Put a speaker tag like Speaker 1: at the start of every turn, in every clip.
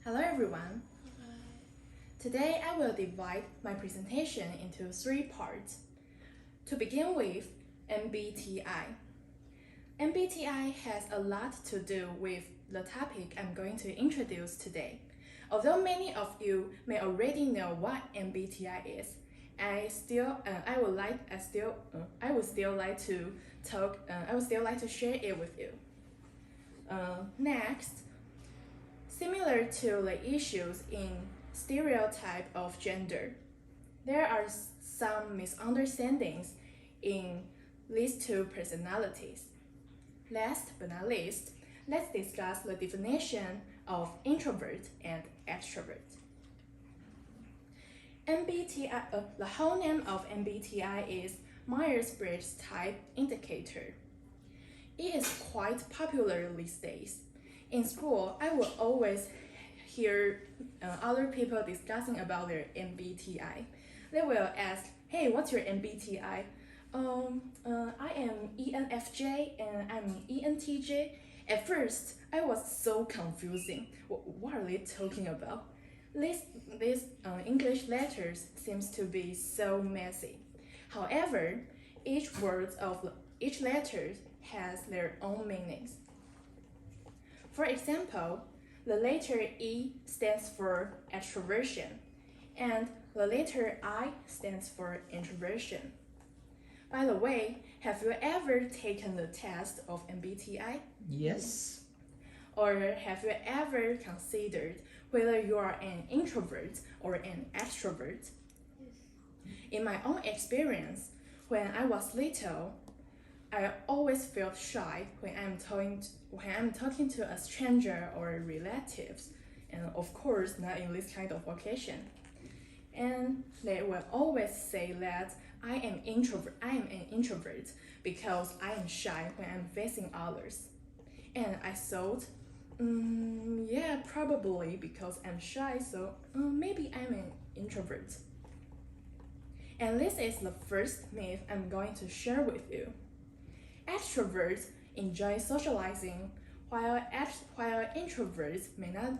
Speaker 1: Hello everyone. Today I will divide my presentation into 3 parts. To begin with, MBTI. MBTI has a lot to do with the topic I'm going to introduce today. Although many of you may already know what MBTI is, I would still like to share it with you. Next, similar to the issues in stereotype of gender, there are some misunderstandings in these two personalities. Last but not least, let's discuss the definition of introvert and extrovert. The whole name of MBTI is Myers-Briggs Type Indicator. It is quite popular these days. In school, I will always hear other people discussing about their MBTI. They will ask, "Hey, what's your MBTI?" I am ENFJ and I'm ENTJ. At first, I was so confusing. What are they talking about? These English letters seems to be so messy. However, each letter has their own meanings. For example, the letter E stands for extroversion, and the letter I stands for introversion. By the way, have you ever taken the test of MBTI?
Speaker 2: Yes.
Speaker 1: Or have you ever considered whether you are an introvert or an extrovert? In my own experience, when I was little, I always felt shy when I'm talking to a stranger or relatives, and of course not in this kind of occasion. And they will always say that I am an introvert because I am shy when I'm facing others. And I thought, yeah, probably because I'm shy, so maybe I'm an introvert. And this is the first myth I'm going to share with you. Extroverts enjoy socializing, while introverts may not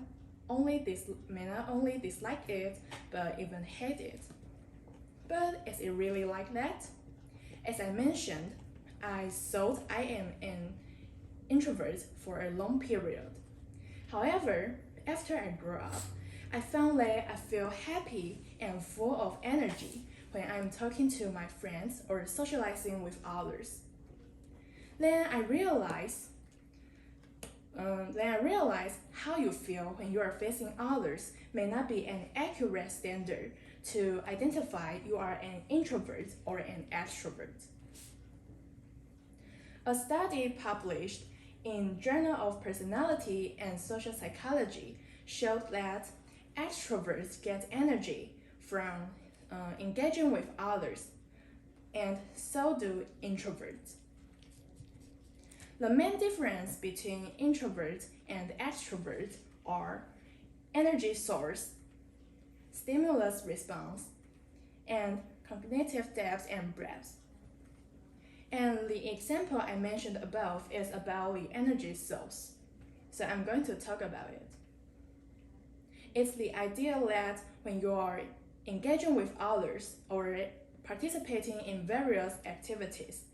Speaker 1: only dislike it, but even hate it. But is it really like that? As I mentioned, I thought I am an introvert for a long period. However, after I grew up, I found that I feel happy and full of energy when I'm talking to my friends or socializing with others. Then I realized how you feel when you are facing others may not be an accurate standard to identify you are an introvert or an extrovert. A study published in Journal of Personality and Social Psychology showed that extroverts get energy from engaging with others, and so do introverts. The main difference between introverts and extroverts are energy source, stimulus response, and cognitive depth and breadth. And the example I mentioned above is about the energy source, so I'm going to talk about it. It's the idea that when you are engaging with others or participating in various activities,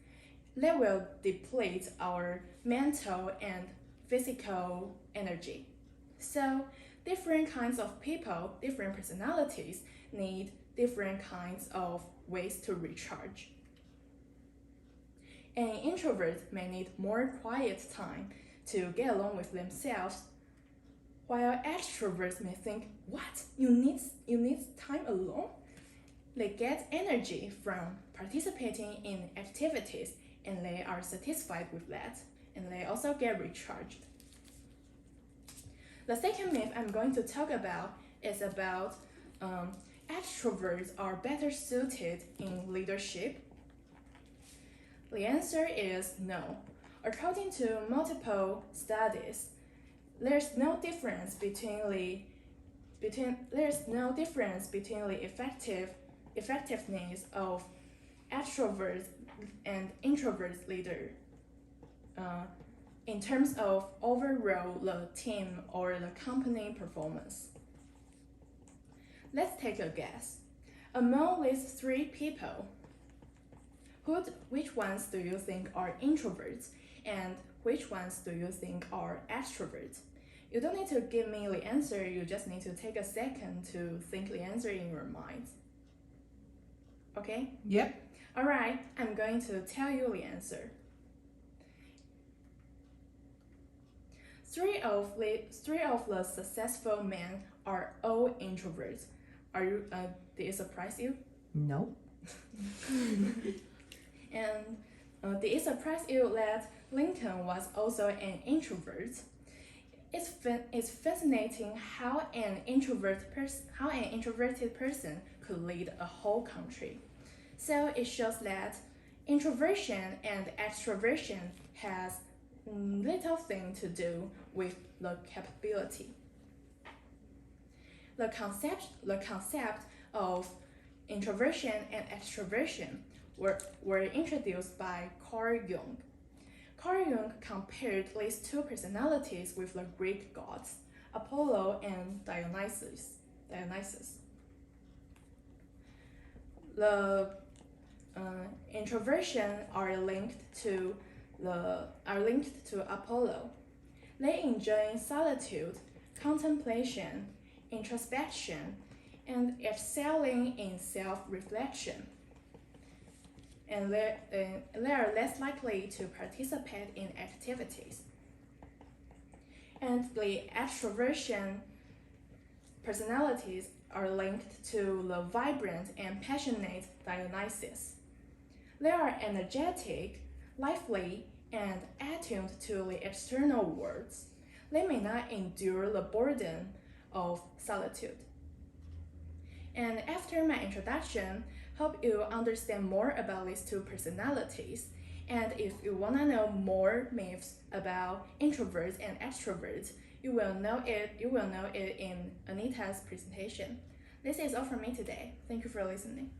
Speaker 1: they will deplete our mental and physical energy. So, different kinds of people, different personalities need different kinds of ways to recharge. An introvert may need more quiet time to get along with themselves, while extroverts may think, "What? You need time alone?" They get energy from participating in activities, and they are satisfied with that, and they also get recharged. The second myth I'm going to talk about is about extroverts are better suited in leadership. The answer is no. According to multiple studies, there's no difference between the effectiveness of extroverts and introverts leader. in terms of overall the team or the company performance. Let's take a guess. Among these three people, which ones do you think are introverts and which ones do you think are extroverts? You don't need to give me the answer, you just need to take a second to think the answer in your mind. Okay?
Speaker 2: Yep.
Speaker 1: Alright, I'm going to tell you the answer. Three of the successful men are all introverts. Did it surprise you?
Speaker 2: No.
Speaker 1: And did it surprise you that Lincoln was also an introvert? It's fascinating how an introverted person could lead a whole country. So it shows that introversion and extroversion has little thing to do with the capability. The concept of introversion and extroversion were introduced by Carl Jung. Carl Jung compared these two personalities with the Greek gods, Apollo and Dionysus. The introversion are linked to Apollo. They enjoy solitude, contemplation, introspection, and excelling in self-reflection. And they are less likely to participate in activities. And the extroversion personalities are linked to the vibrant and passionate Dionysus. They are energetic, lively, and attuned to the external world. They may not endure the burden of solitude. And after my introduction, hope you understand more about these two personalities. And if you want to know more myths about introverts and extroverts, you will know it in Anita's presentation. This is all from me today. Thank you for listening.